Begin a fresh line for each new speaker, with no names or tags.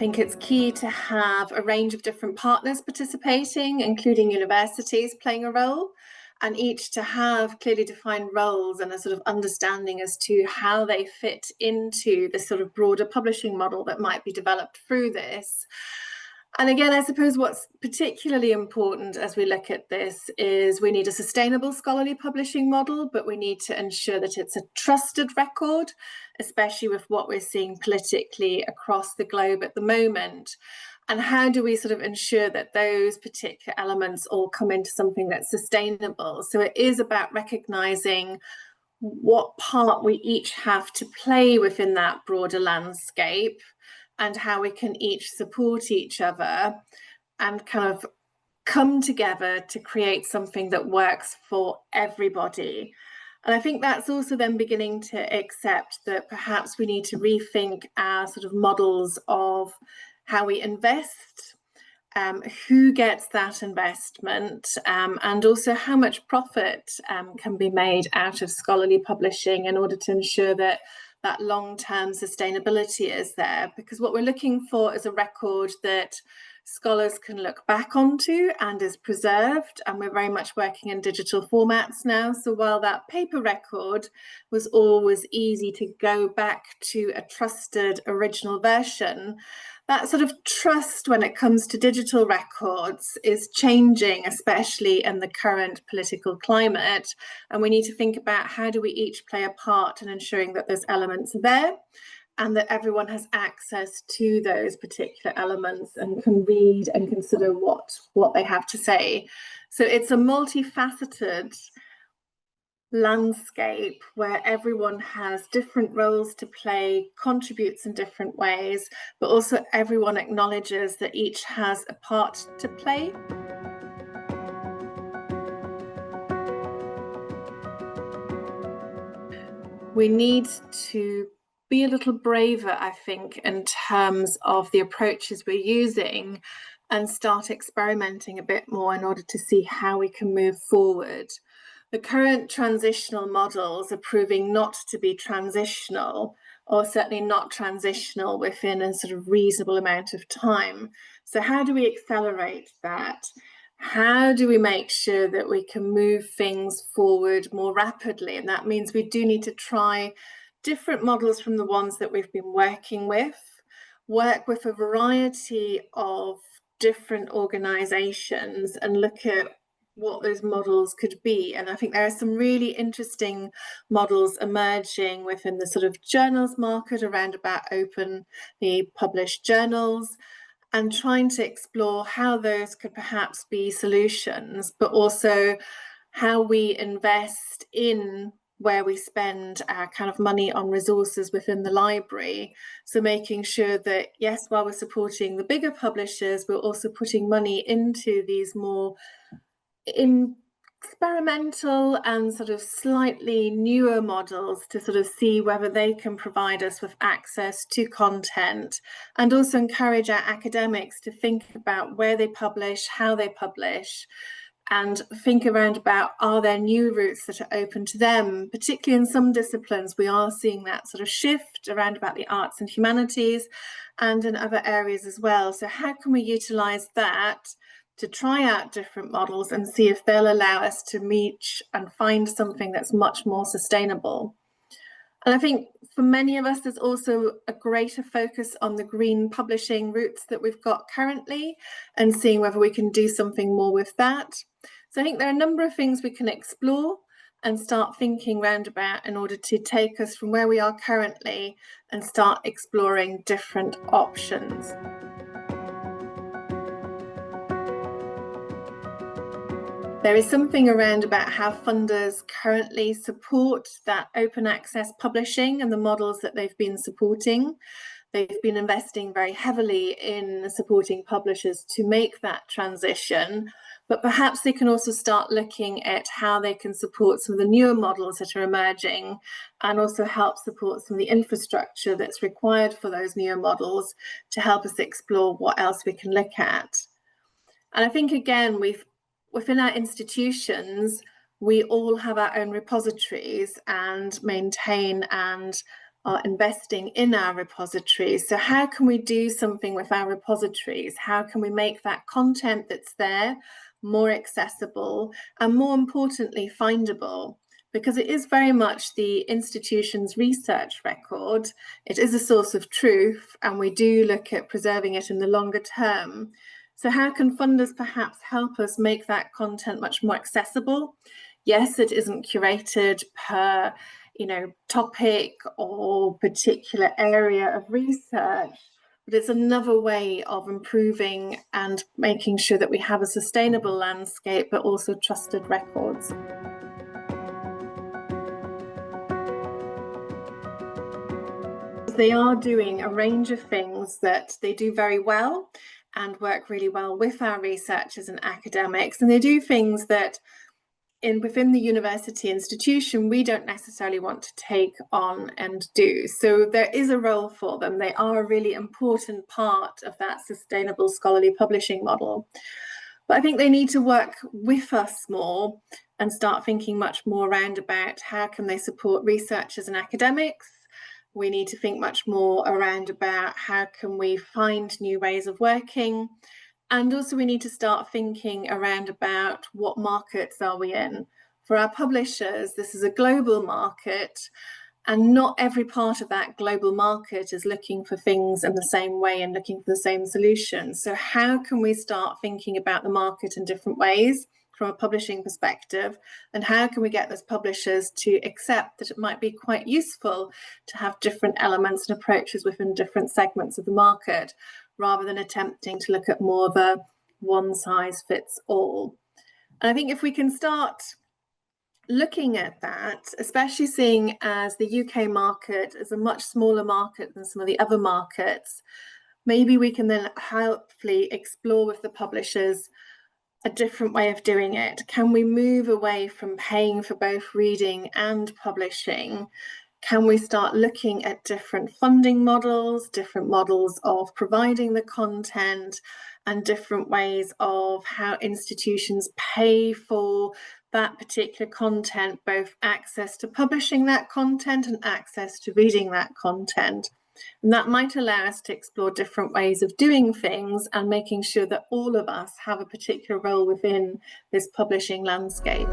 think it's key to have a range of different partners participating, including universities playing a role, and each to have clearly defined roles and a sort of understanding as to how they fit into the sort of broader publishing model that might be developed through this. And again, I suppose what's particularly important as we look at this is we need a sustainable scholarly publishing model, but we need to ensure that it's a trusted record, especially with what we're seeing politically across the globe at the moment. And how do we sort of ensure that those particular elements all come into something that's sustainable? So it is about recognising what part we each have to play within that broader landscape, and how we can each support each other and kind of come together to create something that works for everybody. And I think that's also then beginning to accept that perhaps we need to rethink our sort of models of how we invest, who gets that investment, and also how much profit can be made out of scholarly publishing in order to ensure that that long-term sustainability is there. Because what we're looking for is a record that scholars can look back onto and is preserved, and we're very much working in digital formats now. So while that paper record was always easy to go back to a trusted original version, that sort of trust when it comes to digital records is changing, especially in the current political climate. And we need to think about how do we each play a part in ensuring that those elements are there and that everyone has access to those particular elements and can read and consider what they have to say. So it's a multifaceted landscape where everyone has different roles to play, contributes in different ways, but also everyone acknowledges that each has a part to play. We need to be a little braver, I think, in terms of the approaches we're using and start experimenting a bit more in order to see how we can move forward. The current transitional models are proving not to be transitional, or certainly not transitional within a sort of reasonable amount of time. So how do we accelerate that? How do we make sure that we can move things forward more rapidly? And that means we do need to try different models from the ones that we've been working with, work with a variety of different organisations and look at what those models could be. And I think there are some really interesting models emerging within the sort of journals market around about openly published journals, and trying to explore how those could perhaps be solutions, but also how we invest in where we spend our kind of money on resources within the library. So making sure that, yes, while we're supporting the bigger publishers, we're also putting money into these more experimental and sort of slightly newer models to sort of see whether they can provide us with access to content, and also encourage our academics to think about where they publish, how they publish, and think around about, are there new routes that are open to them? Particularly in some disciplines, we are seeing that sort of shift around about the arts and humanities and in other areas as well. So how can we utilise that to try out different models and see if they'll allow us to reach and find something that's much more sustainable? And I think for many of us, there's also a greater focus on the green publishing routes that we've got currently and seeing whether we can do something more with that. So I think there are a number of things we can explore and start thinking round about in order to take us from where we are currently and start exploring different options. There is something around about how funders currently support that open access publishing and the models that they've been supporting. They've been investing very heavily in supporting publishers to make that transition, but perhaps they can also start looking at how they can support some of the newer models that are emerging and also help support some of the infrastructure that's required for those newer models to help us explore what else we can look at. And I think, again, within our institutions, we all have our own repositories and maintain and are investing in our repositories. So how can we do something with our repositories? How can we make that content that's there more accessible and, more importantly, findable? Because it is very much the institution's research record. It is a source of truth, and we do look at preserving it in the longer term. So how can funders perhaps help us make that content much more accessible? Yes, it isn't curated per, topic or particular area of research, but it's another way of improving and making sure that we have a sustainable landscape, but also trusted records. They are doing a range of things that they do very well and work really well with our researchers and academics, and they do things that within the university institution we don't necessarily want to take on and do. So there is a role for them. They are a really important part of that sustainable scholarly publishing model. But I think they need to work with us more and start thinking much more around about how can they support researchers and academics. We need to think much more around about how can we find new ways of working. And also we need to start thinking around about what markets are we in. For our publishers, this is a global market, and not every part of that global market is looking for things in the same way and looking for the same solutions. So how can we start thinking about the market in different ways from a publishing perspective, and how can we get those publishers to accept that it might be quite useful to have different elements and approaches within different segments of the market, rather than attempting to look at more of a one size fits all. And I think if we can start looking at that, especially seeing as the UK market is a much smaller market than some of the other markets, maybe we can then hopefully explore with the publishers a different way of doing it. Can we move away from paying for both reading and publishing? Can we start looking at different funding models, different models of providing the content, and different ways of how institutions pay for that particular content, both access to publishing that content and access to reading that content? And that might allow us to explore different ways of doing things and making sure that all of us have a particular role within this publishing landscape.